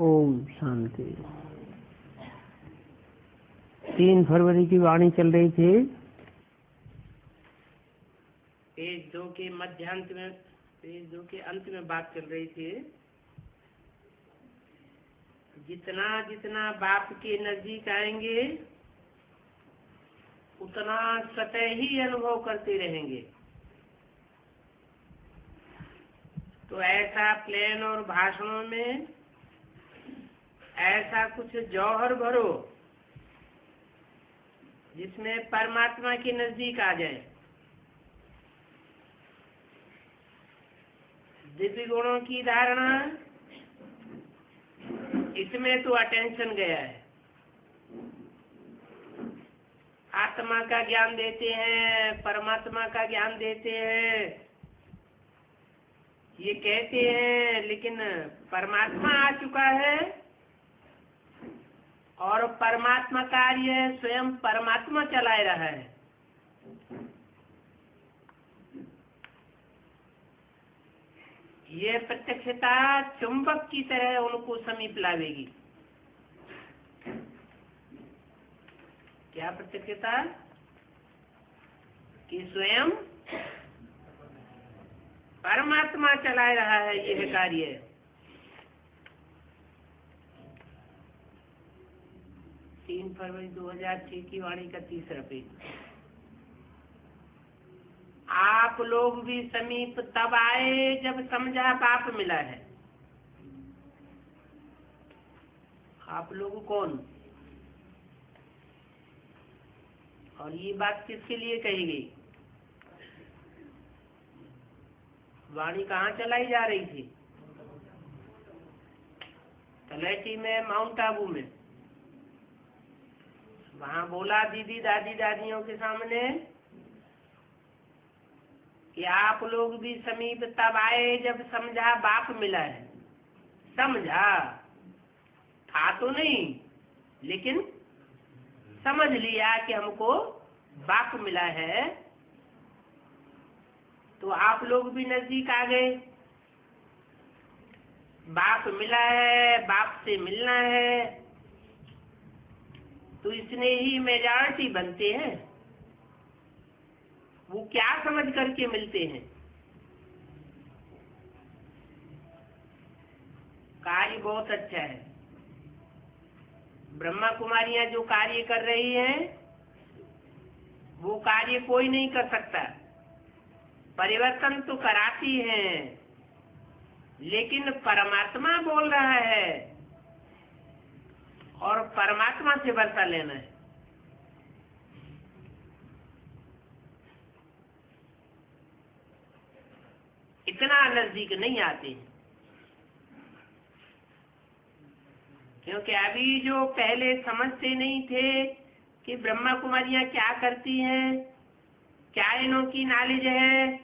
ओम शांति। 3 फरवरी की वाणी चल रही थी। पेज 2 के मध्यांत में, पेज 2 के अंत में बात चल रही थी। जितना जितना बाप के नजदीक आएंगे उतना सतही अनुभव करते रहेंगे। तो ऐसा प्लेन और भाषणों में ऐसा कुछ जौहर भरो जिसमें परमात्मा के नजदीक आ जाए। दिव्य गुणों की धारणा, इसमें तो अटेंशन गया है। आत्मा का ज्ञान देते हैं, परमात्मा का ज्ञान देते हैं, ये कहते हैं, लेकिन परमात्मा आ चुका है और परमात्मा कार्य स्वयं परमात्मा चलाए रहा है। ये प्रत्यक्षता चुंबक की तरह उनको समीप लावेगी। क्या प्रत्यक्षता? कि स्वयं परमात्मा चला रहा है यह कार्य। तीन फरवरी 2006 की वाणी का 3रा पेज। आप लोग भी समीप तब आए जब समझा बाप मिला है। आप लोग कौन? और ये बात किसके लिए कही गई? वाणी कहाँ चलाई जा रही थी? तलैटी में, माउंट आबू में। वहां बोला दीदी दादी दादियों के सामने कि आप लोग भी समीप तब आए जब समझा बाप मिला है। समझा था तो नहीं, लेकिन समझ लिया कि हमको बाप मिला है। तो आप लोग भी नजदीक आ गए। बाप मिला है, बाप से मिलना है, तो इसने ही मेजॉरिटी बनते हैं। वो क्या समझ करके मिलते हैं? कार्य बहुत अच्छा है। ब्रह्मा कुमारियां जो कार्य कर रही हैं वो कार्य कोई नहीं कर सकता। परिवर्तन तो कराती हैं, लेकिन परमात्मा बोल रहा है और परमात्मा से वर्षा लेना है। इतना नजदीक नहीं आते हैं, क्योंकि अभी जो पहले समझते नहीं थे कि ब्रह्मा कुमारियां क्या करती हैं, क्या इनों की नॉलेज है,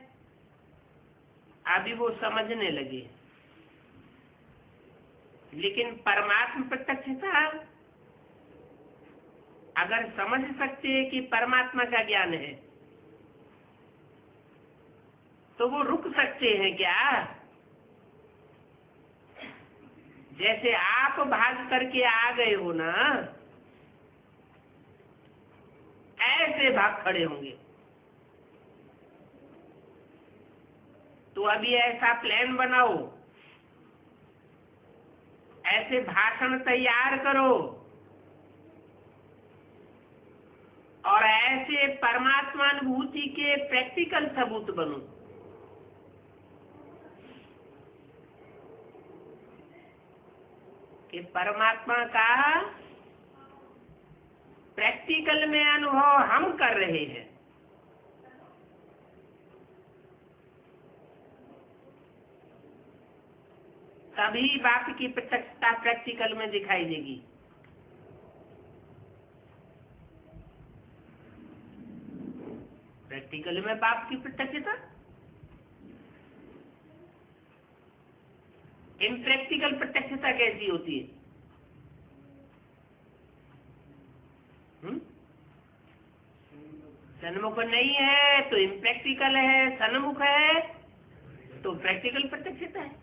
अभी वो समझने लगे। लेकिन परमात्मा प्रत्यक्षता अगर समझ सकते हैं कि परमात्मा का ज्ञान है तो वो रुक सकते हैं क्या? जैसे आप भाग करके आ गए हो ना, ऐसे भाग खड़े होंगे। तो अभी ऐसा प्लान बनाओ, ऐसे भाषण तैयार करो और ऐसे परमात्मा अनुभूति के प्रैक्टिकल सबूत बनो। कि परमात्मा का प्रैक्टिकल में अनुभव हम कर रहे हैं। तभी बाप की प्रत्यक्षता प्रैक्टिकल में दिखाई देगी। प्रैक्टिकल में बाप की प्रत्यक्षता, इम्प्रैक्टिकल प्रत्यक्षता कैसी होती है? सन्मुख नहीं है तो इम्प्रैक्टिकल है, सन्मुख है तो प्रैक्टिकल प्रत्यक्षता है।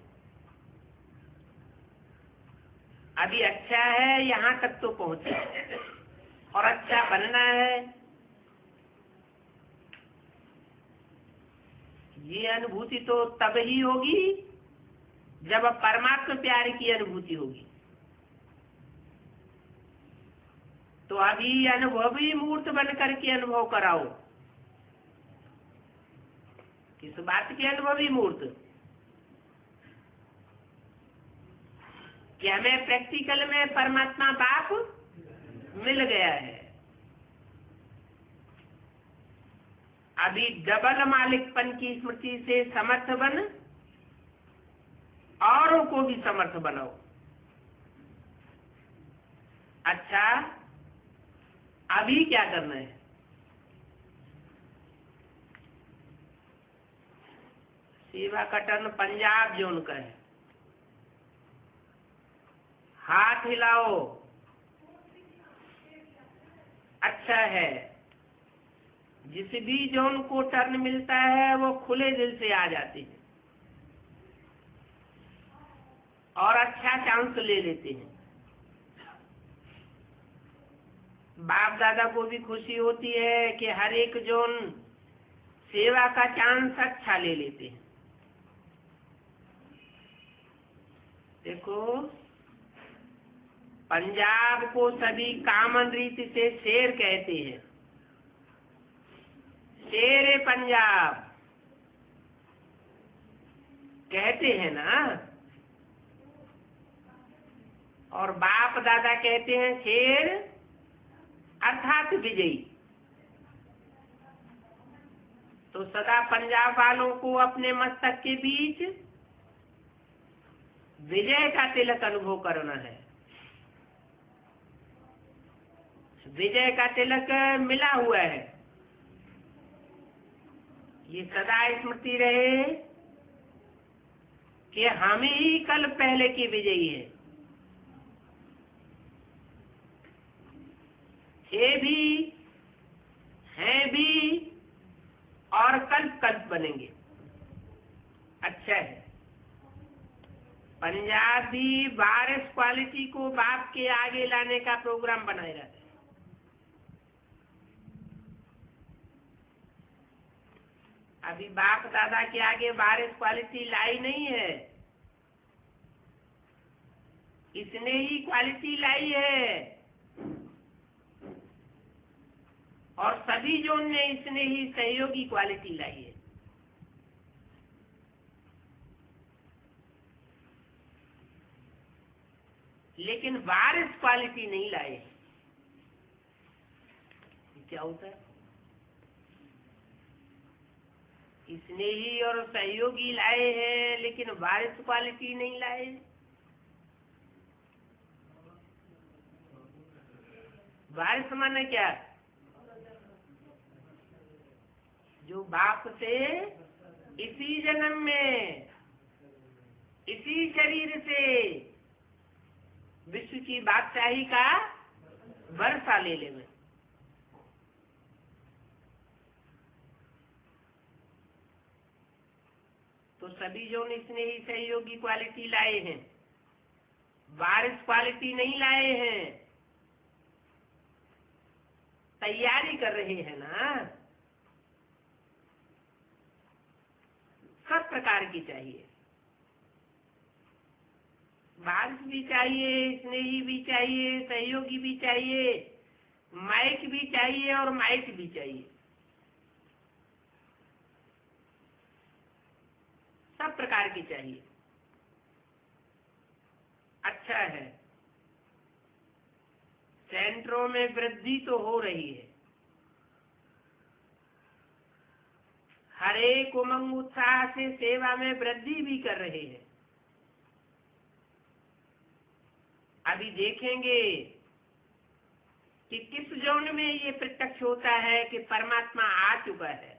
अभी अच्छा है, यहाँ तक तो पहुंचे और अच्छा बनना है। ये अनुभूति तो तब ही होगी जब परमात्मा प्यार की अनुभूति होगी। तो अभी अनुभवी मूर्त बन करके अनुभव कराओ। किस बात की अनुभवी मूर्त? कि हमें प्रैक्टिकल में परमात्मा बाप मिल गया है। अभी डबल मालिकपन की स्मृति से समर्थ बन, औरों को भी समर्थ बनाओ। अच्छा, अभी क्या करना है? सेवा का टर्न पंजाब जोन का है। हाथ हिलाओ, अच्छा है। जिस भी जोन को टर्न मिलता है वो खुले दिल से आ जाते हैं और अच्छा चांस ले लेते हैं। बाप दादा को भी खुशी होती है कि हर एक जोन सेवा का चांस अच्छा ले लेते हैं। देखो, पंजाब को सभी कामन रीति से शेर कहते हैं। शेर पंजाब कहते हैं ना, और बाप दादा कहते हैं शेर अर्थात विजयी। तो सदा पंजाब वालों को अपने मस्तक के बीच विजय का तिलक अनुभव करना है। विजय का तिलक मिला हुआ है। ये सदा स्मृति रहे कि हम ही कल पहले की विजयी है। थे भी, हैं भी और कल्प बनेंगे। अच्छा है। पंजाबी वारिस क्वालिटी को बाप के आगे लाने का प्रोग्राम बनाए रहते हैं। अभी बाप दादा के आगे वारिस क्वालिटी लाई नहीं है, इसने ही क्वालिटी लाई है। और सभी जोन ने इसने ही सहयोगी क्वालिटी लाई है। लेकिन वारिस क्वालिटी नहीं लाए। क्या होता है? इसने ही और सहयोगी लाए हैं, लेकिन वारिस क्वालिटी नहीं लाए। वारिस माने क्या? जो बाप से इसी जन्म में इसी शरीर से विश्व की बादशाही का वर्षा ले ले। तो सभी जो इसने ही सहयोगी क्वालिटी लाए हैं, वारिस क्वालिटी नहीं लाए हैं। तैयारी कर रहे हैं ना। सब प्रकार की चाहिए। वारिस भी चाहिए, स्नेही भी चाहिए, सहयोगी भी चाहिए, माइक भी चाहिए और माइक भी चाहिए। सब प्रकार की चाहिए। अच्छा है। सेंटरों में वृद्धि तो हो रही है। हर एक उमंग उत्साह से सेवा में वृद्धि भी कर रहे हैं। अभी देखेंगे कि किस जोन में ये प्रत्यक्ष होता है कि परमात्मा आ चुका है।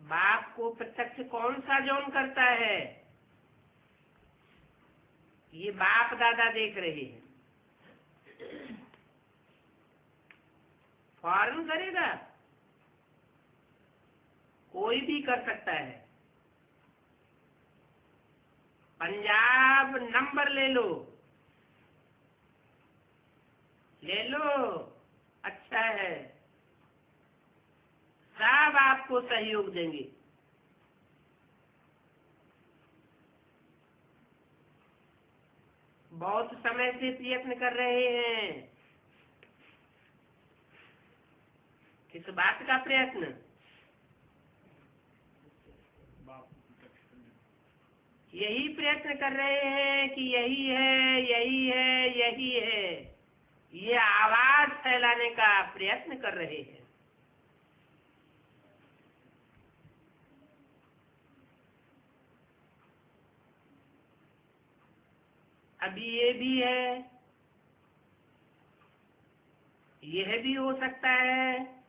बाप को प्रत्यक्ष कौन सा जोन करता है? ये बाप दादा देख रहे हैं। फौरन करेगा? कोई भी कर सकता है। पंजाब नंबर ले लो, ले लो, अच्छा है, सब आपको सहयोग देंगे। बहुत समय से प्रयत्न कर रहे हैं। किस बात का प्रयत्न? यही प्रयत्न कर रहे हैं कि यही है, यही है, यही है। ये आवाज फैलाने का प्रयत्न कर रहे हैं। अभी ये भी है, यह भी हो सकता है,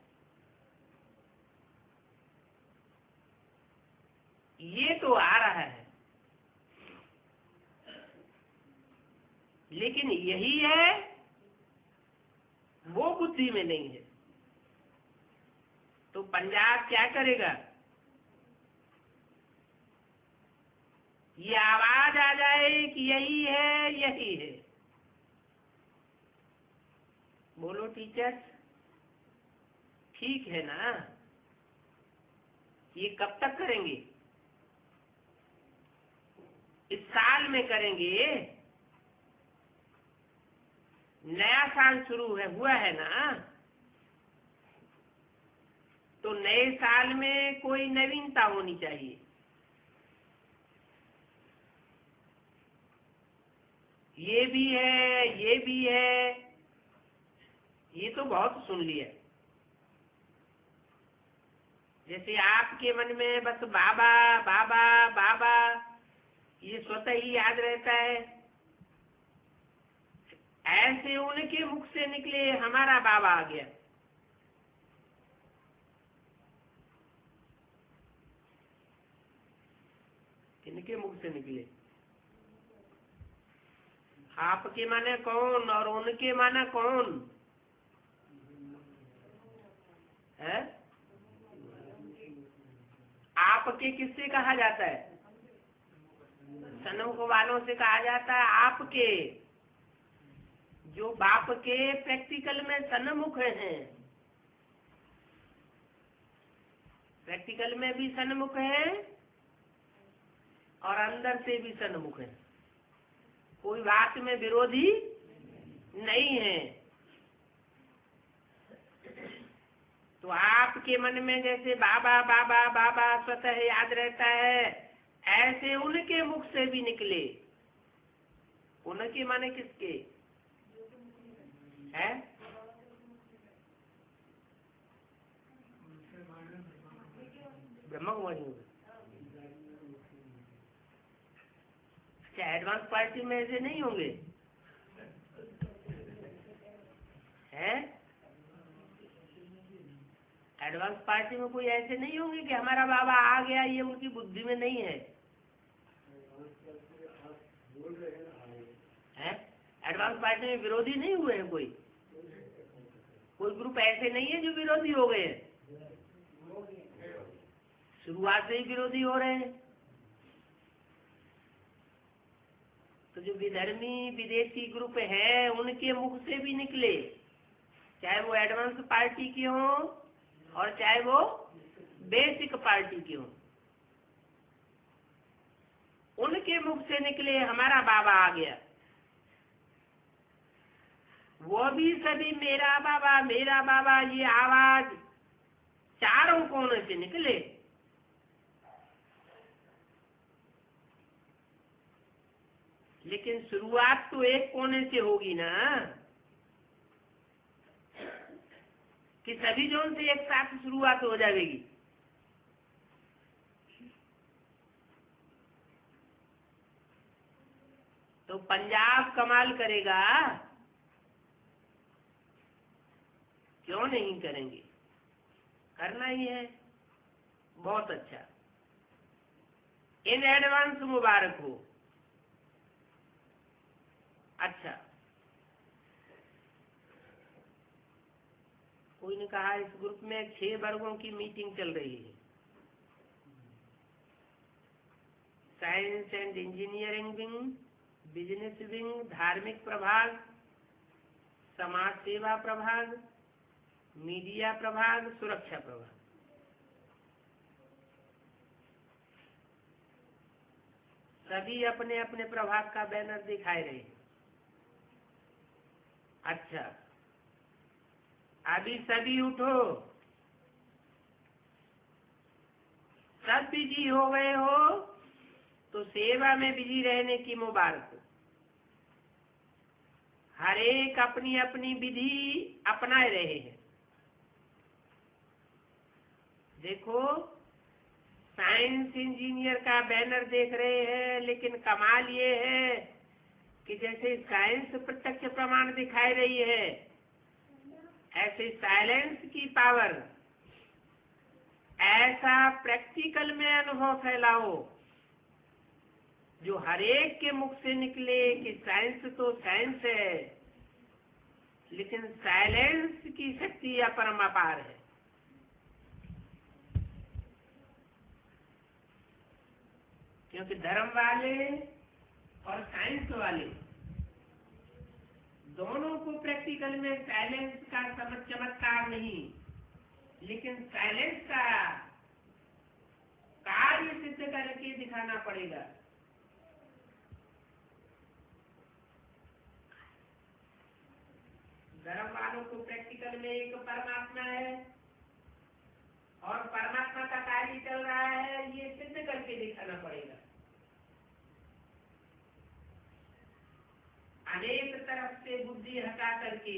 ये तो आ रहा है, लेकिन यही है वो बुद्धि में नहीं है। तो पंजाब क्या करेगा? ये आवाज आ जाए कि यही है, यही है। बोलो टीचर्स, ठीक है ना? ये कब तक करेंगे? इस साल में करेंगे। नया साल शुरू है, हुआ है ना? तो नए साल में कोई नवीनता होनी चाहिए। ये भी है, ये भी है, ये तो बहुत सुन लिया। जैसे आपके मन में बस बाबा बाबा बाबा ये स्वतः ही याद रहता है, ऐसे उनके मुख से निकले हमारा बाबा आ गया। किनके मुख से निकले? आपके माने कौन और उनके माना कौन है? आपके किससे कहा जाता है? सन्मुख वालों से कहा जाता है आपके, जो बाप के प्रैक्टिकल में सन्मुख हैं। प्रैक्टिकल में भी सन्मुख है और अंदर से भी सन्मुख है। कोई बात में विरोधी नहीं है। तो आपके मन में जैसे बाबा बाबा बाबा स्वतः याद रहता है, ऐसे उनके मुख से भी निकले। उनके माने किसके है? ब्रह्मा कुमारी। क्या एडवांस पार्टी में ऐसे नहीं होंगे? हैं? एडवांस पार्टी में कोई ऐसे नहीं होंगे कि हमारा बाबा आ गया, ये उनकी बुद्धि में नहीं है। हैं? एडवांस पार्टी में विरोधी नहीं हुए हैं कोई? कोई ग्रुप ऐसे नहीं है जो विरोधी हो गए हैं। शुरुआत से ही विरोधी हो रहे हैं। तो जो विधर्मी विदेशी ग्रुप है उनके मुख से भी निकले, चाहे वो एडवांस पार्टी के हो और चाहे वो बेसिक पार्टी के हो, उनके मुख से निकले हमारा बाबा आ गया। वो भी सभी मेरा बाबा ये आवाज चारों कोनों से निकले। लेकिन शुरुआत तो एक कोने से होगी ना, कि सभी जोन से एक साथ शुरुआत हो जाएगी। तो पंजाब कमाल करेगा, क्यों नहीं करेंगे? करना ही है। बहुत अच्छा, इन एडवांस मुबारक हो। अच्छा, कोई ने कहा इस ग्रुप में 6 वर्गों की मीटिंग चल रही है। Science and engineering wing, business wing, धार्मिक प्रभाग, समाज सेवा प्रभाग, मीडिया प्रभाग, सुरक्षा प्रभाग। सभी अपने अपने प्रभाग का बैनर दिखाए रहे हैं। अच्छा, अभी सभी उठो, सब बिजी हो गए हो तो सेवा में बिजी रहने की मुबारक हो। हर एक अपनी अपनी विधि अपनाए रहे हैं। देखो, साइंस इंजीनियर का बैनर देख रहे हैं, लेकिन कमाल ये है कि जैसे साइंस प्रत्यक्ष प्रमाण दिखाई रही है, ऐसे साइलेंस की पावर, ऐसा प्रैक्टिकल में अनुभव फैलाओ जो हर एक के मुख से निकले कि साइंस तो साइंस है, लेकिन साइलेंस की शक्ति अपरंपार है। क्योंकि धर्म वाले और साइंस वाले दोनों को प्रैक्टिकल में साइलेंस का चमत्कार नहीं, लेकिन साइलेंस का कार्य सिद्ध करके दिखाना पड़ेगा। धर्म वालों को प्रैक्टिकल में एक परमात्मा है और परमात्मा का कार्य चल रहा है, ये सिद्ध करके दिखाना पड़ेगा। अनेक तरफ से बुद्धि हटा करके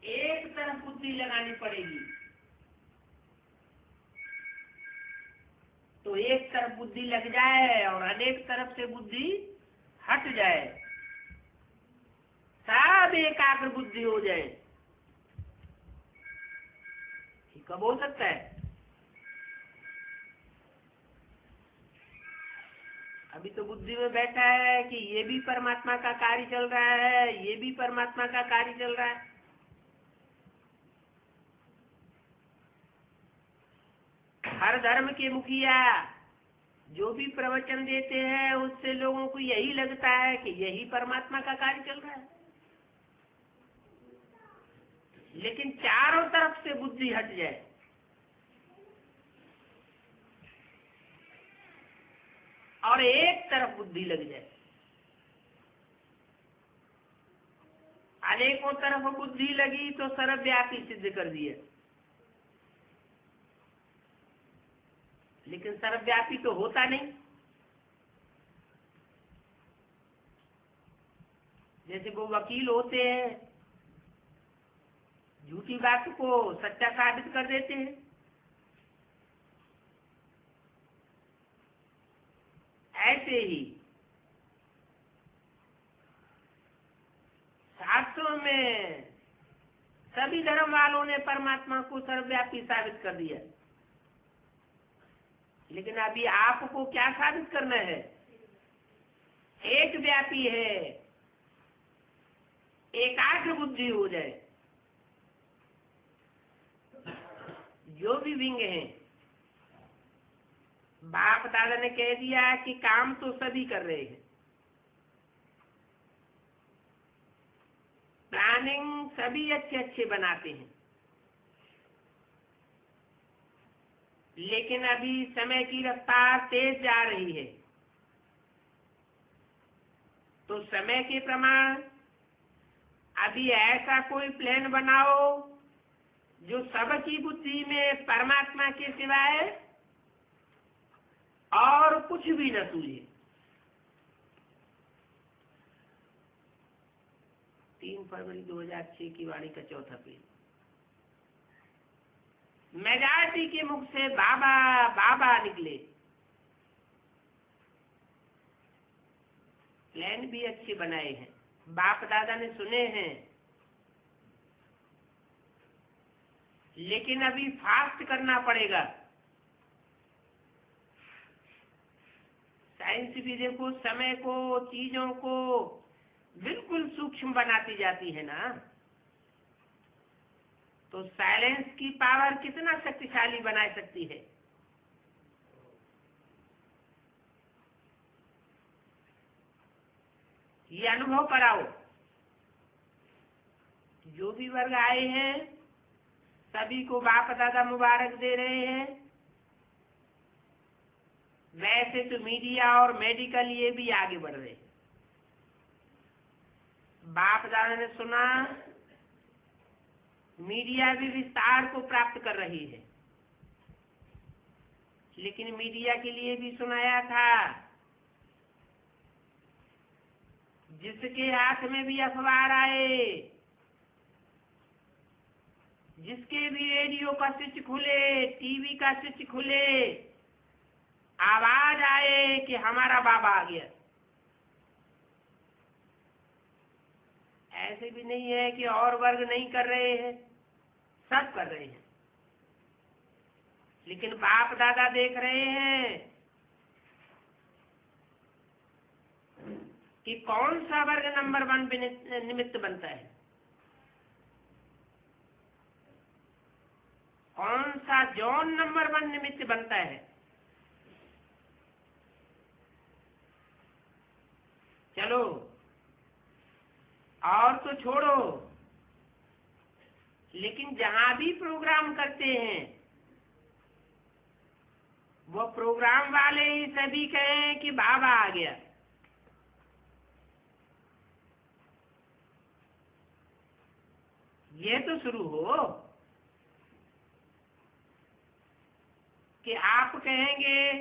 एक तरफ बुद्धि लगानी पड़ेगी। तो एक तरफ बुद्धि लग जाए और अनेक तरफ से बुद्धि हट जाए, सब एकाग्र बुद्धि हो जाए। कब हो सकता है? अभी तो बुद्धि में बैठा है कि ये भी परमात्मा का कार्य चल रहा है, ये भी परमात्मा का कार्य चल रहा है। हर धर्म के मुखिया जो भी प्रवचन देते हैं, उससे लोगों को यही लगता है कि यही परमात्मा का कार्य चल रहा है, लेकिन चारों तरफ से बुद्धि हट जाए, और एक तरफ बुद्धि लग जाए। अनेकों तरफ बुद्धि लगी तो सर्वव्यापी सिद्ध कर दिया, लेकिन सर्वव्यापी तो होता नहीं। जैसे वो वकील होते हैं, झूठी बात को सच्चा साबित कर देते हैं। ऐसे ही शास्त्रों में सभी धर्म वालों ने परमात्मा को सर्वव्यापी साबित कर दिया, लेकिन अभी आपको क्या साबित करना है? एक व्यापी है, एकाग्र बुद्धि हो जाए। जो भी विंग है, बाप दादा ने कह दिया कि काम तो सभी कर रहे हैं, प्लानिंग सभी अच्छे अच्छे बनाते हैं, लेकिन अभी समय की रफ्तार तेज जा रही है। तो समय के प्रमाण अभी ऐसा कोई प्लान बनाओ जो सबकी बुद्धि में परमात्मा के सिवाय और कुछ भी न सूझे। 3 फरवरी 2006 की वाणी का 4था पेज। मेजॉरिटी के मुख से बाबा बाबा निकले। प्लान भी अच्छे बनाए हैं, बाप दादा ने सुने हैं, लेकिन अभी फास्ट करना पड़ेगा। साइंस भी देखो समय को, चीजों को बिल्कुल सूक्ष्म बनाती जाती है ना। तो साइलेंस की पावर कितना शक्तिशाली बना सकती है। ये अनुभव कराओ। जो भी वर्ग आए हैं सभी को बाप दादा मुबारक दे रहे हैं। वैसे तो मीडिया और मेडिकल ये भी आगे बढ़ रहे हैं। बाप दादा ने सुना, मीडिया भी विस्तार को प्राप्त कर रही है, लेकिन मीडिया के लिए भी सुनाया था, जिसके हाथ में भी अखबार आए, जिसके भी रेडियो का स्विच खुले, टीवी का स्विच खुले, आवाज आए कि हमारा बाबा आ गया। ऐसे भी नहीं है कि और वर्ग नहीं कर रहे हैं, सब कर रहे हैं, लेकिन बाप दादा देख रहे हैं कि कौन सा वर्ग नंबर 1 निमित्त बनता है, कौन सा जॉन नंबर 1 निमित्त बनता है। चलो और तो छोड़ो, लेकिन जहां भी प्रोग्राम करते हैं वो प्रोग्राम वाले ही सभी कहें कि बाबा आ गया। ये तो शुरू हो कि आप कहेंगे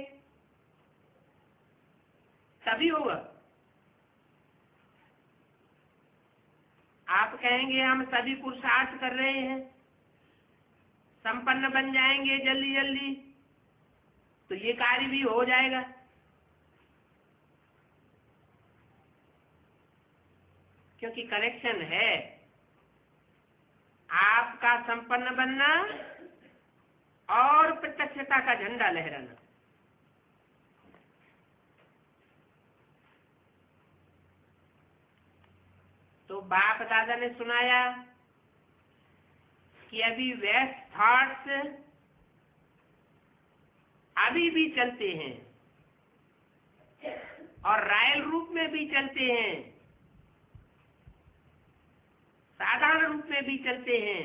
तभी होगा। आप कहेंगे हम सभी पुरुषार्थ कर रहे हैं, संपन्न बन जाएंगे जल्दी जल्दी, तो ये कार्य भी हो जाएगा। क्योंकि कनेक्शन है आपका संपन्न बनना और प्रत्यक्षता का झंडा लहराना। तो बाप दादा ने सुनाया कि अभी वेस्ट थॉट्स अभी भी चलते हैं और रायल रूप में भी चलते हैं, साधारण रूप में भी चलते हैं,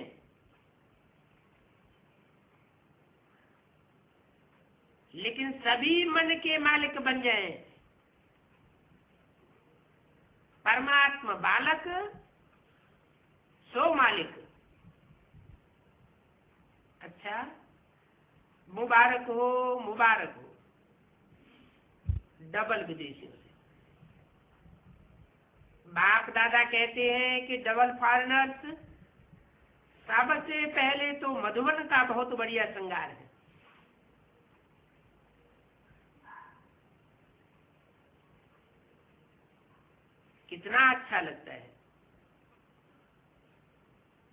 लेकिन सभी मन के मालिक बन जाएं। परमात्मा बालक सो मालिक। अच्छा, मुबारक हो, मुबारक हो डबल विदेशियों से। बाप दादा कहते हैं कि डबल फॉरेनर्स सबसे पहले तो मधुबन का बहुत बढ़िया श्रृंगार है। कितना अच्छा लगता है।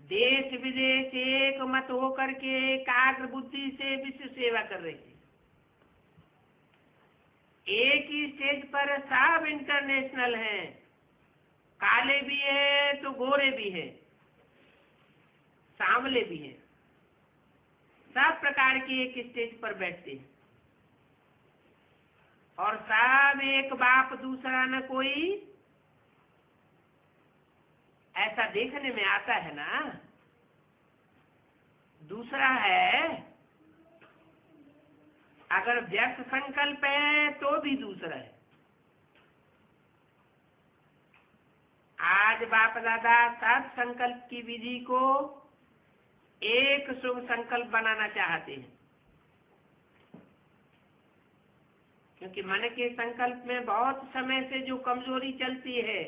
देश विदेश एक मत होकर के एकाग्र बुद्धि से विश्व सेवा कर रहे थे। एक ही स्टेज पर सब इंटरनेशनल हैं, काले भी हैं तो गोरे भी हैं, सांवले भी हैं, सब प्रकार के एक स्टेज पर बैठते हैं और सब एक बाप दूसरा न कोई। ऐसा देखने में आता है ना। दूसरा है, अगर व्यक्त संकल्प है तो भी दूसरा है। आज बाप दादा सब संकल्प की विधि को एक शुभ संकल्प बनाना चाहते हैं, क्योंकि मन के संकल्प में बहुत समय से जो कमजोरी चलती है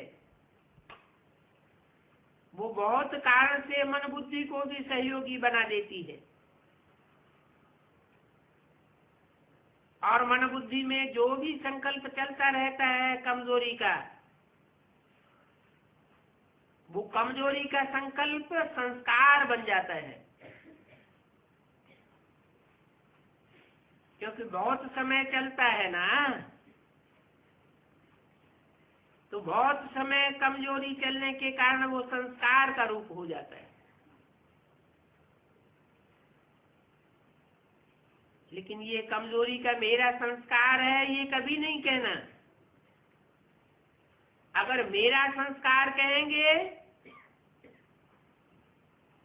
वो बहुत कारण से मन बुद्धि को भी सहयोगी बना देती है, और मन बुद्धि में जो भी संकल्प चलता रहता है कमजोरी का, वो कमजोरी का संकल्प संस्कार बन जाता है। क्योंकि बहुत समय चलता है ना, तो बहुत समय कमजोरी चलने के कारण वो संस्कार का रूप हो जाता है। लेकिन ये कमजोरी का मेरा संस्कार है, ये कभी नहीं कहना। अगर मेरा संस्कार कहेंगे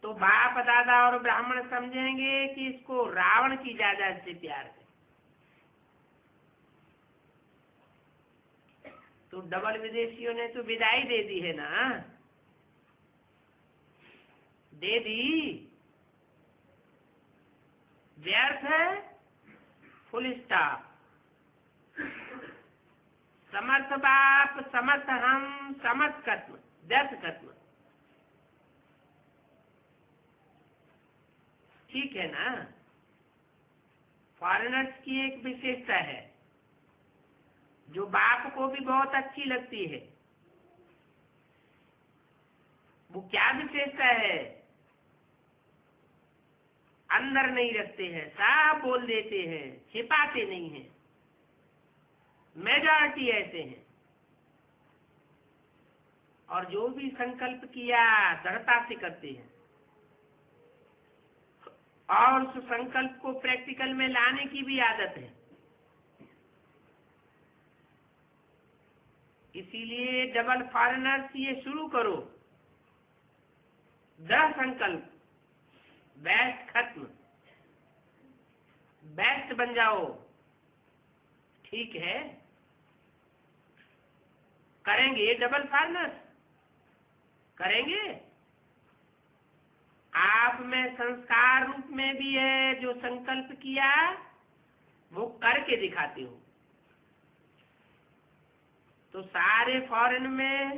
तो बाप दादा और ब्राह्मण समझेंगे कि इसको रावण की ज्यादा से प्यार है। तो डबल विदेशियों ने तो विदाई दे दी है ना, दे दी, व्यर्थ है, फुल स्टॉप। समर्थ बाप, समर्थ हम, समर्थ खत्म, व्यर्थ खत्म। ठीक है ना। फॉरेनर्स की एक विशेषता है जो बाप को भी बहुत अच्छी लगती है। वो क्या विशेषता है? अंदर नहीं रखते हैं, साफ बोल देते हैं, छिपाते नहीं हैं। मेजॉरिटी ऐसे हैं। और जो भी संकल्प किया दृढ़ता से करते हैं और उस संकल्प को प्रैक्टिकल में लाने की भी आदत है। इसीलिए डबल फॉरेनर्स ये शुरू करो, दृढ़ संकल्प, बेस्ट खत्म, बेस्ट बन जाओ। ठीक है, करेंगे डबल फॉरेनर्स, करेंगे। आप में संस्कार रूप में भी है, जो संकल्प किया वो करके दिखाते हो। तो सारे फॉरेन में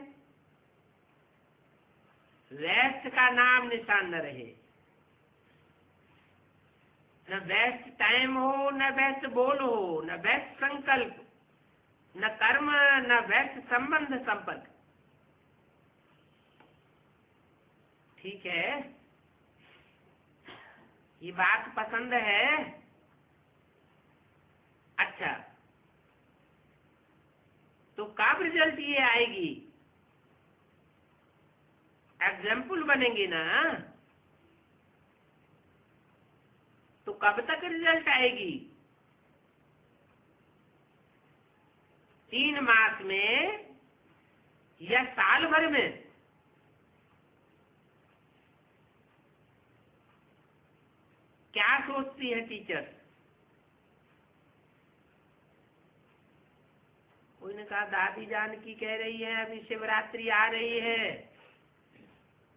वेस्ट का नाम निशान न रहे, न बेस्ट टाइम हो, न बेस्ट बोल हो, न बेस्ट संकल्प, न कर्म, न बेस्ट संबंध संपर्क। ठीक है, ये बात पसंद है। अच्छा, तो कब रिजल्ट ये आएगी? एग्जाम्पल बनेंगे ना, तो कब तक रिजल्ट आएगी? 3 मास में या साल भर में? क्या सोचती है टीचर? कोई ने कहा दादी जान की कह रही है अभी शिवरात्रि आ रही है,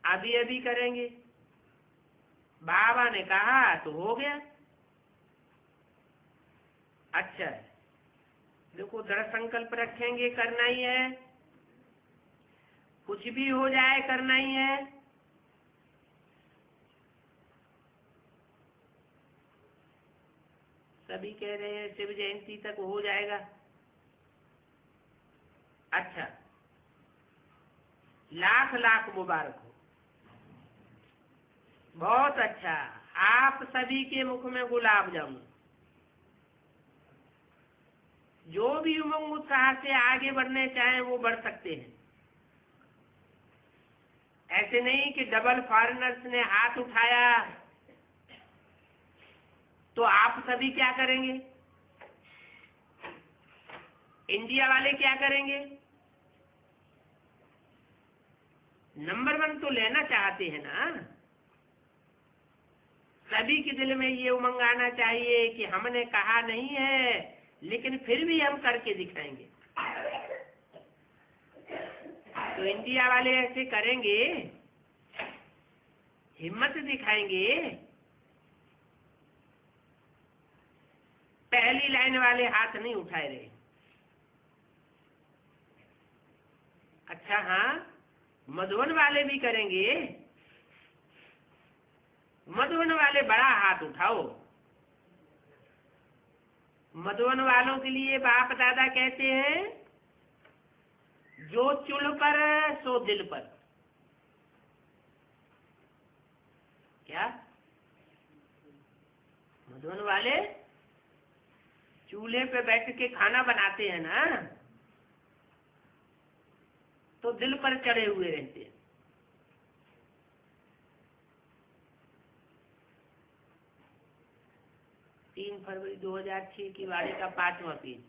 अभी अभी करेंगे। बाबा ने कहा तो हो गया। अच्छा, देखो दृढ़ संकल्प रखेंगे, करना ही है, कुछ भी हो जाए करना ही है। सभी कह रहे हैं शिव जयंती तक हो जाएगा। अच्छा, लाख लाख मुबारक हो, बहुत अच्छा। आप सभी के मुख में गुलाब जामुन। जो भी उमंग उत्साह से आगे बढ़ने चाहें वो बढ़ सकते हैं। ऐसे नहीं कि डबल फॉरेनर्स ने हाथ उठाया तो आप सभी क्या करेंगे? इंडिया वाले क्या करेंगे? नंबर 1 तो लेना चाहते हैं ना। सभी के दिल में ये उमंग आना चाहिए कि हमने कहा नहीं है लेकिन फिर भी हम करके दिखाएंगे। तो इंडिया वाले ऐसे करेंगे, हिम्मत दिखाएंगे। पहली लाइन वाले हाथ नहीं उठाए रहे। अच्छा, हाँ, मधुबन वाले भी करेंगे। मधुबन वाले बड़ा हाथ उठाओ। मधुबन वालों के लिए बाप दादा कहते हैं, जो चुल पर सो दिल पर। क्या? मधुबन वाले चूल्हे पे बैठ के खाना बनाते हैं ना, तो दिल पर चढ़े हुए रहते हैं। 3 फरवरी 2006 की वाणी का 5वां पेज।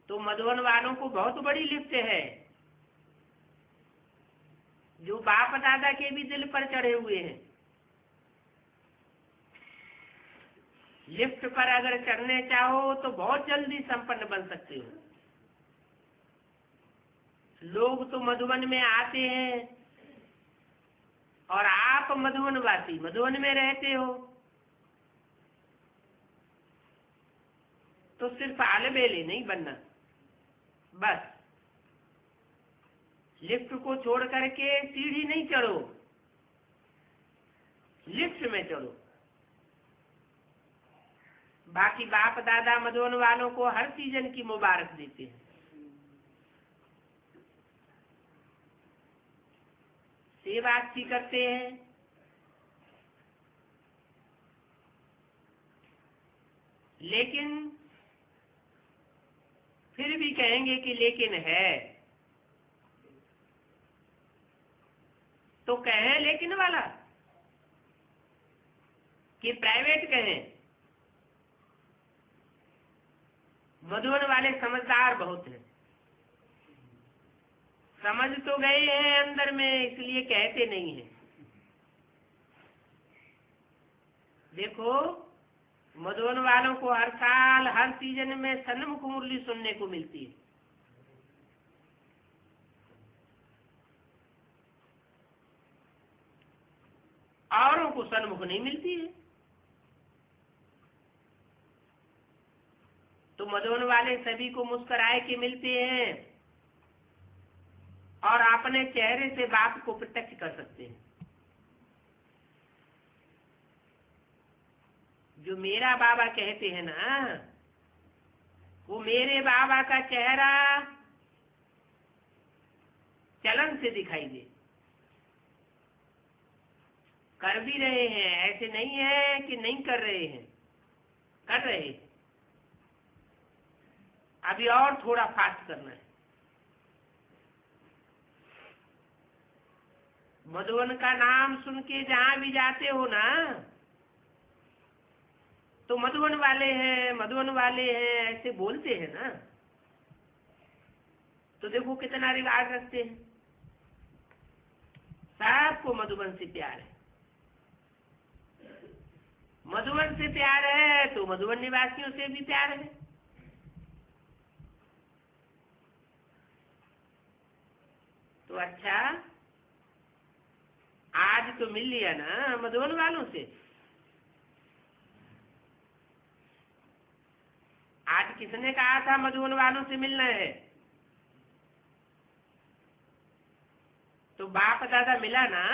तो मधुबन वालों को बहुत बड़ी लिफ्ट है, जो बाप दादा के भी दिल पर चढ़े हुए हैं। लिफ्ट पर अगर चढ़ने चाहो तो बहुत जल्दी संपन्न बन सकते हो। लोग तो मधुबन में आते हैं और आप मधुबन वासी मधुबन में रहते हो, तो सिर्फ आलबेले नहीं बनना। बस लिफ्ट को छोड़ करके सीढ़ी नहीं चढ़ो, लिफ्ट में चढ़ो। बाकी बाप दादा मधुबन वालों को हर सीजन की मुबारक देते हैं। सेवा अच्छी करते हैं, लेकिन फिर भी कहेंगे कि लेकिन है, तो कहें लेकिन वाला कि प्राइवेट कहें। मधुबन वाले समझदार बहुत हैं, समझ तो गए हैं अंदर में, इसलिए कहते नहीं हैं। देखो मधुबन वालों को हर साल हर सीजन में सन्मुख मुरली सुनने को मिलती है। औरों को सन्मुख नहीं मिलती है। तो मधुबन वाले सभी को मुस्कुराए के मिलते हैं और अपने चेहरे से बाप को प्रत्यक्ष कर सकते हैं। जो मेरा बाबा कहते हैं ना, वो मेरे बाबा का चेहरा चलन से दिखाई दे। कर भी रहे हैं, ऐसे नहीं है कि नहीं कर रहे हैं, कर रहे हैं। अभी और थोड़ा फास्ट करना है। मधुबन का नाम सुन के जहां भी जाते हो ना, तो मधुबन वाले हैं मधुबन वाले हैं ऐसे बोलते हैं ना, तो देखो कितना रिवाज रखते हैं। सबको मधुबन से प्यार है। मधुबन से प्यार है तो मधुबन निवासियों से भी प्यार है। तो अच्छा, आज तो मिल लिया ना मधुबन वालों से। आज किसने कहा था मधुबन वालों से मिलना है? तो बाप दादा मिला ना।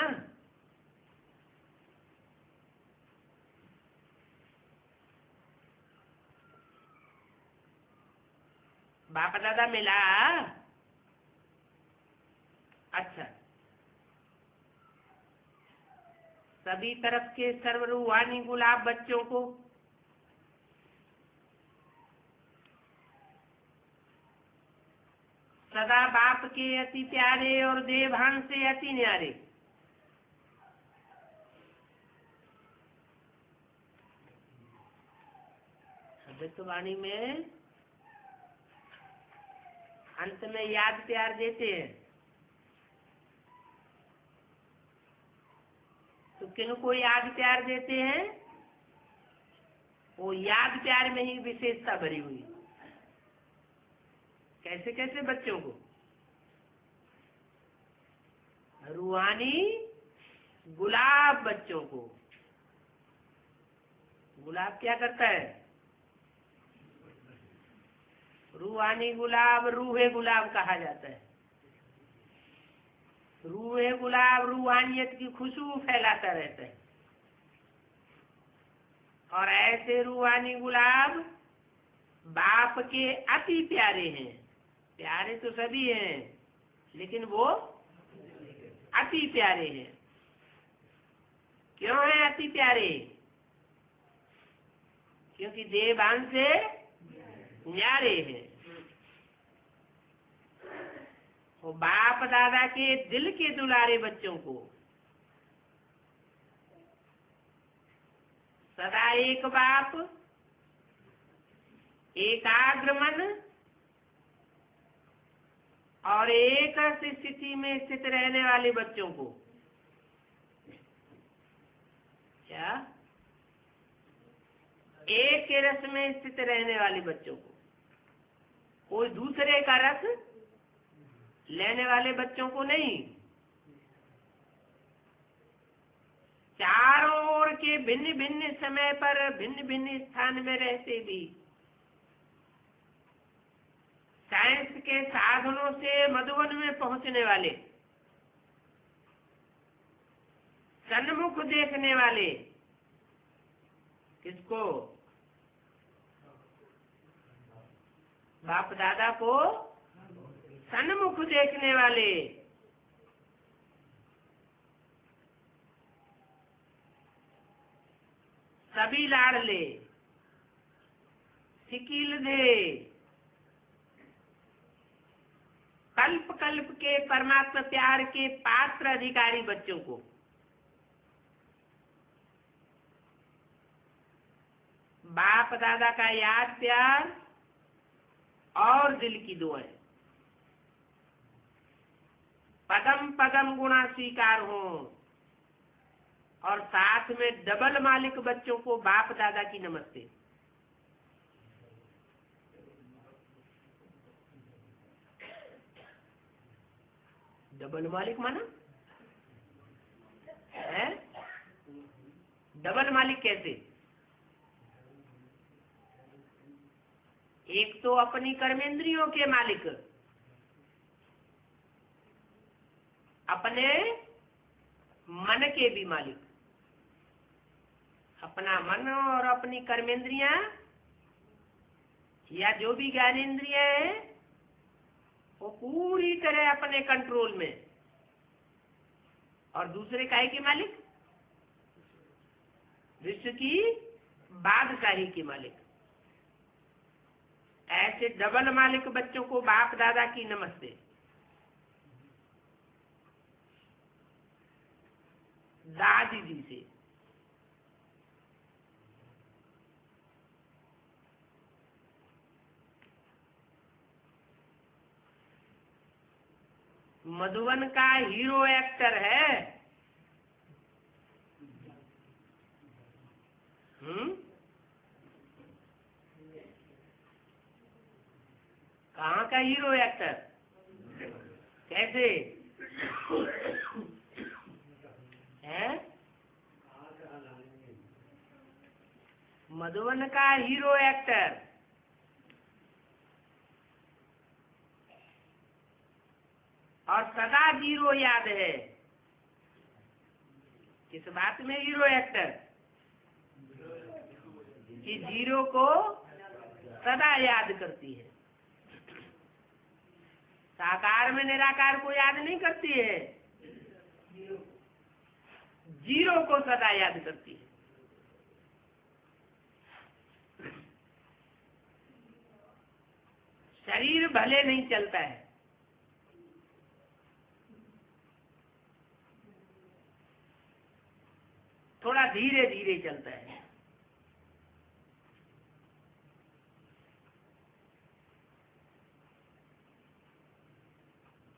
बाप दादा मिला। अच्छा, सभी तरफ के सर्वरूहानी गुलाब बच्चों को सदा बाप के अति प्यारे और देवभान से अति न्यारे। वाणी में अंत में याद प्यार देते हैं। तो किनको याद प्यार देते हैं? वो याद प्यार में ही विशेषता भरी हुई। कैसे कैसे बच्चों को? रूहानी गुलाब बच्चों को। गुलाब क्या करता है? रूहानी गुलाब रूहे गुलाब कहा जाता है। रूहे गुलाब रूहानियत की खुशबू फैलाता रहता है। और ऐसे रूहानी गुलाब बाप के अति प्यारे हैं। प्यारे तो सभी हैं, लेकिन वो अति प्यारे हैं। क्यों है अति प्यारे? क्योंकि देवान से न्यारे हैं। वो बाप दादा के दिल के दुलारे बच्चों को सदा एक बाप, एकाग्र मन और एक स्थिति में स्थित रहने वाले बच्चों को, क्या एक के रस में स्थित रहने वाले बच्चों को, कोई दूसरे का रस लेने वाले बच्चों को नहीं, चारों ओर के भिन्न भिन्न समय पर भिन्न भिन्न स्थान में रहते भी साइंस के साधनों से मधुबन में पहुंचने वाले, सन्मुख देखने वाले, किसको? बाप दादा को सन्मुख देखने वाले, सभी लाडले, सिकील दे, कल्प कल्प के परमात्मा प्यार के पात्र अधिकारी बच्चों को बाप दादा का याद प्यार और दिल की दुआएं, पदम पदम गुणा स्वीकार हो, और साथ में डबल मालिक बच्चों को बाप दादा की नमस्ते। डबल मालिक माना है? डबल मालिक कैसे? एक तो अपनी कर्मेंद्रियों के मालिक, अपने मन के भी मालिक, अपना मन और अपनी कर्मेंद्रियां या जो भी ज्ञानेंद्रियां है वो पूरी तरह अपने कंट्रोल में, और दूसरे काहे के मालिक? विश्व की बादशाही के मालिक। ऐसे डबल मालिक बच्चों को बाप दादा की नमस्ते। दादी जी से मधुबन का हीरो एक्टर है। कहाँ का हीरो एक्टर? कैसे है? मधुबन का हीरो एक्टर और सदा जीरो याद है। किस बात में हीरो एक्टर? कि जीरो को सदा याद करती है। साकार में निराकार को याद नहीं करती है, जीरो को सदा याद करती है। शरीर भले नहीं चलता है, थोड़ा धीरे धीरे चलता है।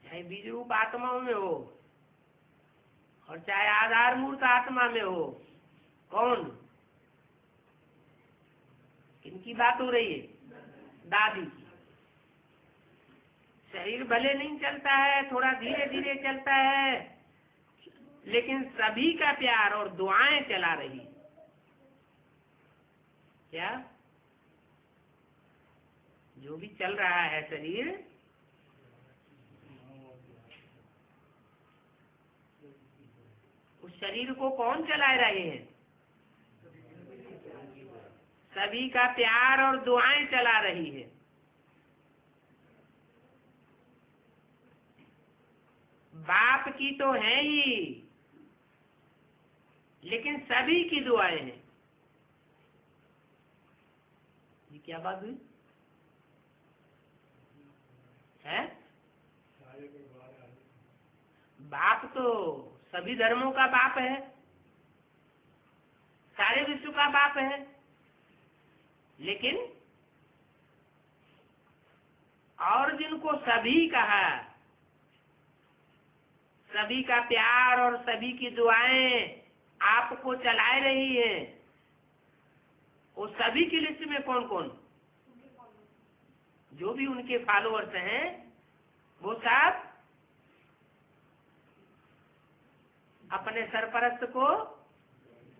चाहे बीज रूप आत्माओं में हो और चाहे आधार मूर्त आत्मा में हो। कौन? किनकी बात हो रही है? दादी की। शरीर भले नहीं चलता है, थोड़ा धीरे धीरे चलता है, लेकिन सभी का प्यार और दुआएं चला रही। क्या? जो भी चल रहा है शरीर, उस शरीर को कौन चला रहे हैं? सभी का प्यार और दुआएं चला रही है। बाप की तो है ही, लेकिन सभी की दुआएं हैं। ये क्या बात हुई है? बाप तो सभी धर्मों का बाप है, सारे विश्व का बाप है, लेकिन और जिनको सभी कहा, सभी का प्यार और सभी की दुआएं आपको चलाए रही है, वो सभी की लिस्ट में कौन कौन? जो भी उनके फॉलोअर्स हैं वो सब अपने सरपरस्त को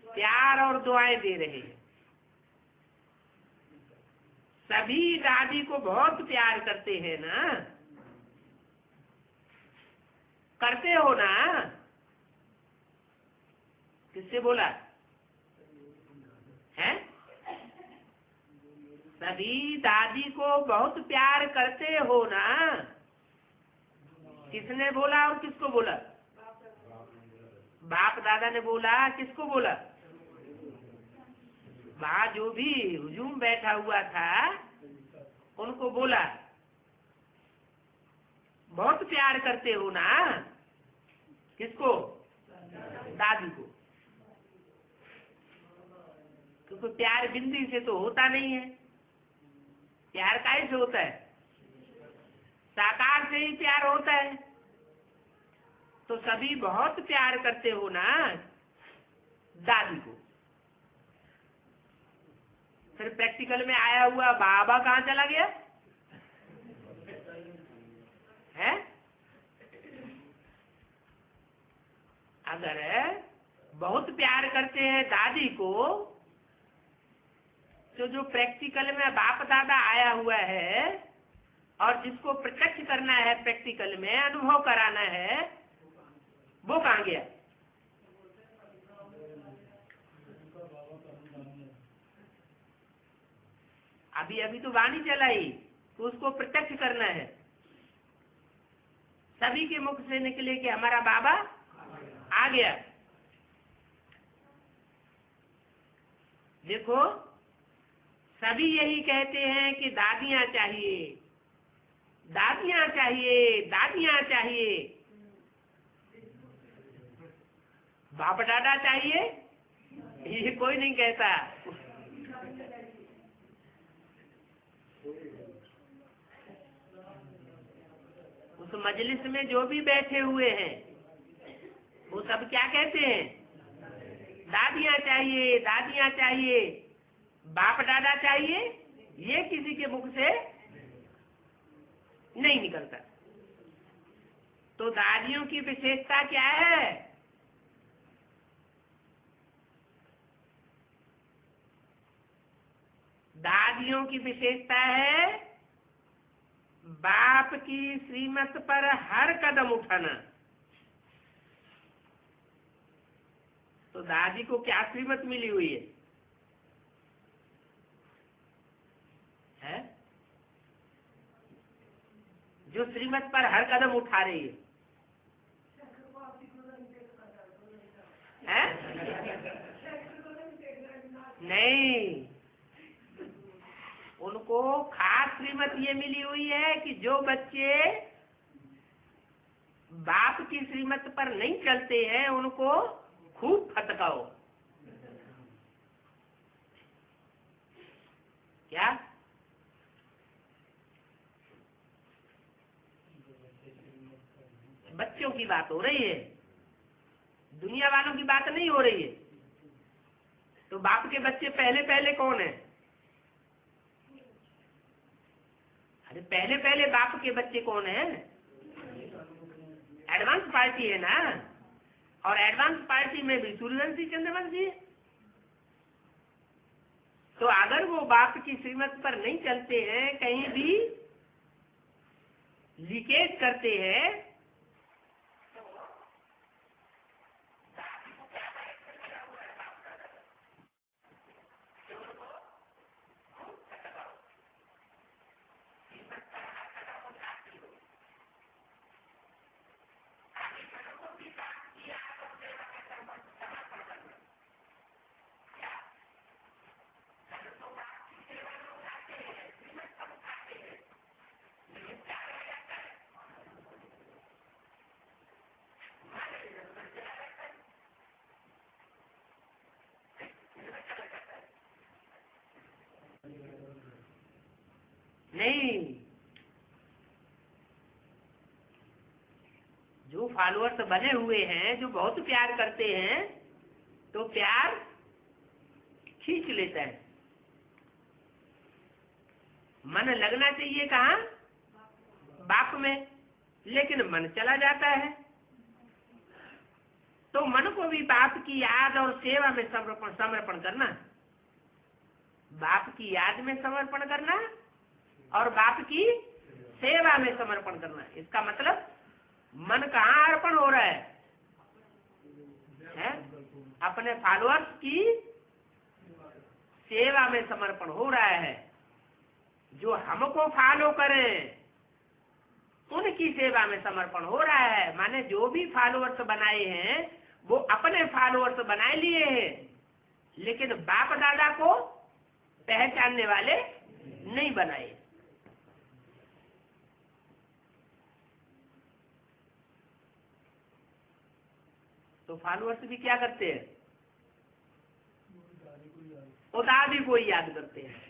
प्यार और दुआएं दे रहे हैं। सभी दादी को बहुत प्यार करते हैं ना, करते हो ना? किससे बोला है? सभी दादी को बहुत प्यार करते हो ना? किसने बोला और किसको बोला? बाप दादा ने बोला, किसको बोला? वहाँ जो भी हुजूम बैठा हुआ था उनको बोला, बहुत प्यार करते हो ना? किसको? दादी को। क्योंकि प्यार बिंदी से तो होता नहीं है, प्यार काहे से होता है? साकार से ही प्यार होता है। तो सभी बहुत प्यार करते हो ना दादी को। फिर प्रैक्टिकल में आया हुआ बाबा कहाँ चला गया है? अगर बहुत प्यार करते हैं दादी को, तो जो प्रैक्टिकल में बाप दादा आया हुआ है और जिसको प्रत्यक्ष करना है, प्रैक्टिकल में अनुभव कराना है, वो कहाँ गया? अभी अभी तो वाणी चलाई, तो उसको प्रत्यक्ष करना है। सभी के मुख से निकले कि हमारा बाबा आ गया। देखो, सभी यही कहते हैं कि दादियां चाहिए, दादियां चाहिए, दादियां चाहिए। बाप दादा चाहिए ये कोई नहीं कहता। उस मजलिस में जो भी बैठे हुए हैं वो सब क्या कहते हैं? दादियां चाहिए, दादियां चाहिए, बाप दादा चाहिए। ये किसी के मुख से नहीं निकलता। तो दादियों की विशेषता क्या है? दादियों की विशेषता है बाप की श्रीमत पर हर कदम उठाना। तो दादी को क्या श्रीमत मिली हुई है? जो श्रीमत पर हर कदम उठा रही है? नहीं, उनको खास श्रीमत ये मिली हुई है कि जो बच्चे बाप की श्रीमत पर नहीं चलते हैं उनको खूब फटकाओ। क्या? बच्चों की बात हो रही है, दुनिया वालों की बात नहीं हो रही है। तो बाप के बच्चे पहले पहले कौन है? अरे पहले पहले बाप के बच्चे कौन है? एडवांस पार्टी है ना। और एडवांस पार्टी में भी सूर्यवंशी चंद्रवंशी है। तो अगर वो बाप की श्रीमत पर नहीं चलते हैं, कहीं भी लीकेज करते हैं, नहीं, जो फॉलोअर्स बने हुए हैं, जो बहुत प्यार करते हैं, तो प्यार खींच लेता है। मन लगना चाहिए कहाँ? बाप में, लेकिन मन चला जाता है। तो मन को भी बाप की याद और सेवा में समर्पण करना, बाप की याद में समर्पण करना और बाप की सेवा में समर्पण करना। इसका मतलब मन कहाँ अर्पण हो रहा है? अपने फॉलोअर्स की सेवा में समर्पण हो रहा है। जो हमको फॉलो करें उनकी सेवा में समर्पण हो रहा है। माने जो भी फॉलोअर्स बनाए हैं वो अपने फॉलोअर्स बनाए लिए हैं, लेकिन बाप दादा को पहचानने वाले नहीं बनाए। तो फॉलोअर्स भी क्या करते हैं? वो दादी को ही याद करते हैं।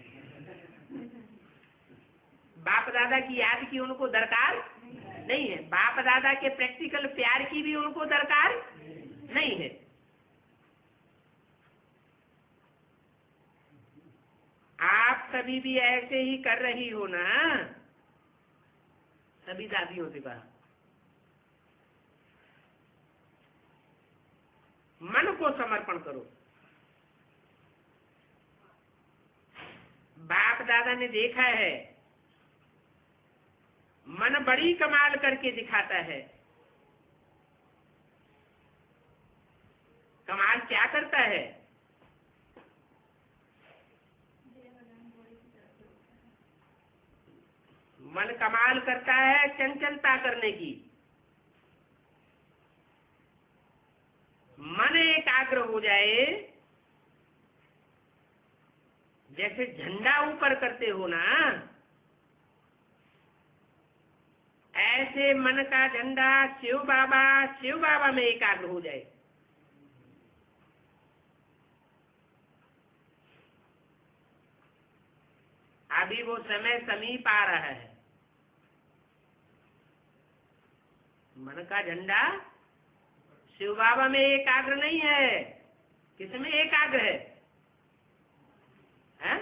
बाप दादा की याद की उनको दरकार नहीं है, बाप दादा के प्रैक्टिकल प्यार की भी उनको दरकार नहीं है। आप कभी भी ऐसे ही कर रही हो ना? सभी दादियों से कहा, मन को समर्पण करो। बाप दादा ने देखा है मन बड़ी कमाल करके दिखाता है। कमाल क्या करता है? मन कमाल करता है चंचलता करने की। मन एकाग्र हो जाए, जैसे झंडा ऊपर करते हो ना, ऐसे मन का झंडा शिव बाबा में एकाग्र हो जाए। अभी वो समय समीप आ रहा है। मन का झंडा शिव बाबा में एकाग्र नहीं है, किसमें एकाग्र है? हैं?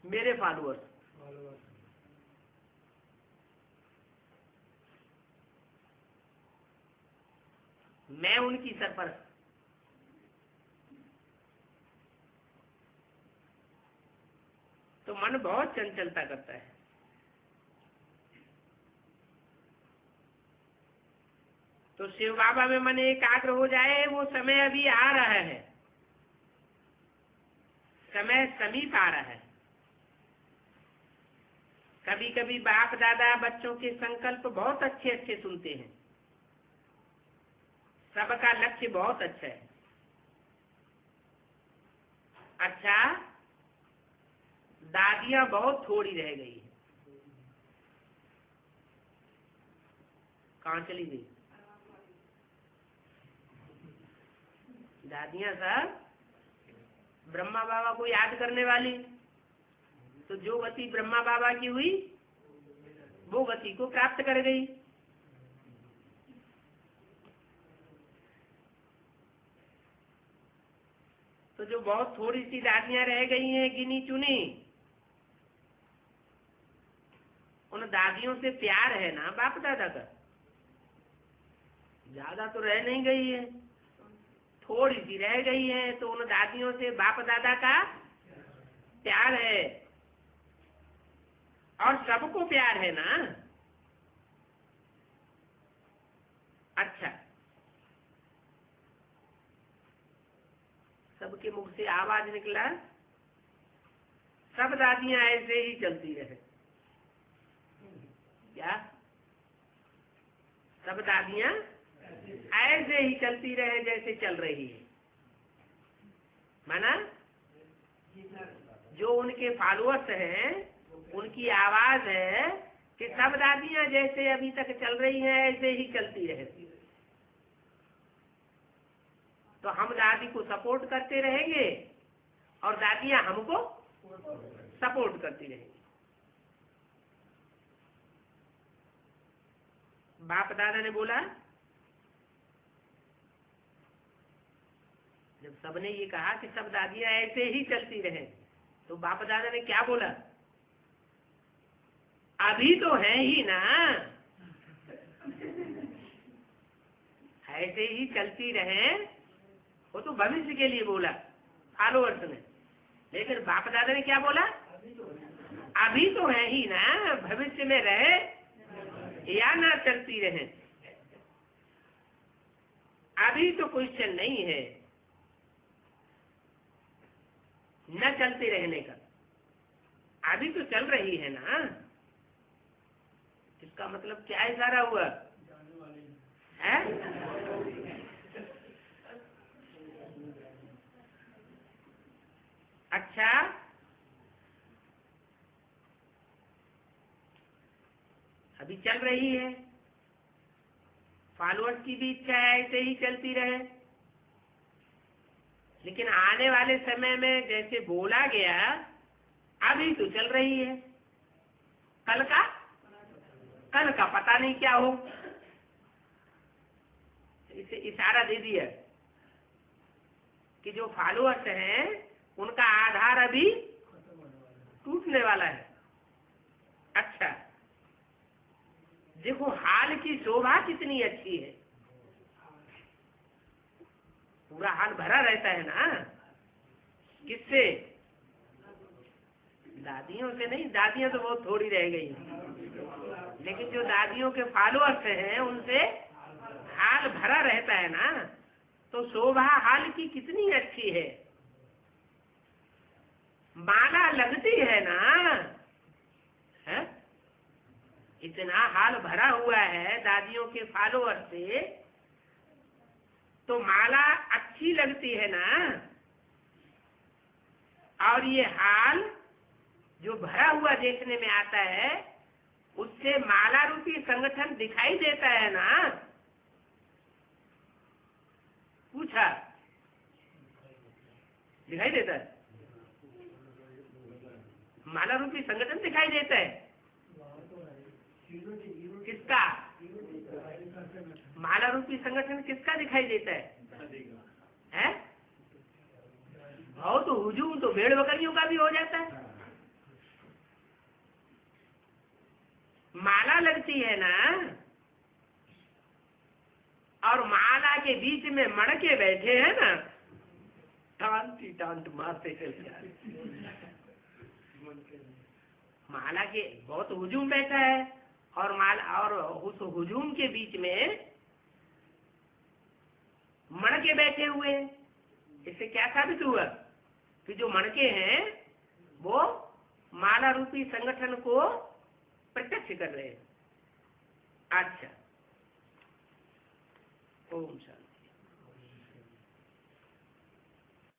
मेरे फॉलोअर्स। मैं उनकी सरपरस्त। तो मन बहुत चंचलता करता है। तो शिव बाबा में मन एकाग्र हो जाए, वो समय अभी आ रहा है, समय समीप आ रहा है। कभी कभी बाप दादा बच्चों के संकल्प बहुत अच्छे अच्छे सुनते हैं, सबका लक्ष्य बहुत अच्छा है। अच्छा, दादियां बहुत थोड़ी रह गई है। कहाँ चली गई? दादियां सब ब्रह्मा बाबा को याद करने वाली। तो जो गति ब्रह्मा बाबा की हुई वो गति को प्राप्त कर गई। तो जो बहुत थोड़ी सी दादियां रह गई हैं गिनी चुनी, उन दादियों से प्यार है ना बाप दादा का, ज्यादा तो रह नहीं गई है, थोड़ी सी रह गई है। तो उन दादियों से बाप दादा का प्यार है, और सबको प्यार है ना। अच्छा, सबके मुख से आवाज निकला, सब दादियां ऐसे ही चलती रहे। क्या? सब दादियां ऐसे ही चलती रहे जैसे चल रही है। माना जो उनके फॉलोअर्स हैं उनकी आवाज है कि सब दादियां जैसे अभी तक चल रही हैं ऐसे ही चलती रहे। तो हम दादी को सपोर्ट करते रहेंगे और दादियां हमको सपोर्ट करती रहेंगी। बाप दादा ने बोला, जब सबने ये कहा कि सब दादियां ऐसे ही चलती रहे, तो बाप दादा ने क्या बोला, अभी तो है ही ना, ऐसे ही चलती रहे, वो तो भविष्य के लिए बोला फॉलोअर्स ने। लेकिन बाप दादा ने क्या बोला, अभी तो है ही ना, भविष्य में रहे या ना चलती रहे, अभी तो क्वेश्चन नहीं है न चलते रहने का, अभी तो चल रही है ना। इसका मतलब क्या इशारा हुआ है? अच्छा, अभी चल रही है, फॉलोअर्स की भी इच्छा है ऐसे ही चलती रहे, लेकिन आने वाले समय में जैसे बोला गया, अभी तो चल रही है, कल का पता नहीं क्या हो। इसे इशारा दे दिया कि जो फॉलोअर्स हैं उनका आधार अभी टूटने वाला है। अच्छा, देखो हाल की शोभा कितनी अच्छी है, पूरा हाल भरा रहता है ना। किससे? दादियों से नहीं, दादियां तो बहुत थोड़ी रह गई, लेकिन जो दादियों के फॉलोअर्स हैं उनसे हाल भरा रहता है ना। तो शोभा हाल की कितनी अच्छी है, माला लगती है ना, है? इतना हाल भरा हुआ है दादियों के फॉलोअर से, तो माला अच्छी लगती है ना। और ये हाल जो भरा हुआ देखने में आता है, उससे माला रूपी संगठन दिखाई देता है ना। पूछा, दिखाई देता है? माला रूपी संगठन दिखाई देता है। किसका? माला रूपी संगठन किसका दिखाई देता है? और तो हुजूम तो भेड़ बकरियों का भी हो जाता है। माला लगती है ना, और माला के बीच में मड़के बैठे हैं ना, टांटी टांट मारते चलते आ रहे। माला के बहुत हुजूम बैठा है, और माला और उस हुजूम के बीच में मड़के बैठे हुए हैं। इससे क्या साबित हुआ कि जो मड़के हैं वो माला रूपी संगठन को प्रत्यक्ष कर रहे हैं। अच्छा, ओम शांति।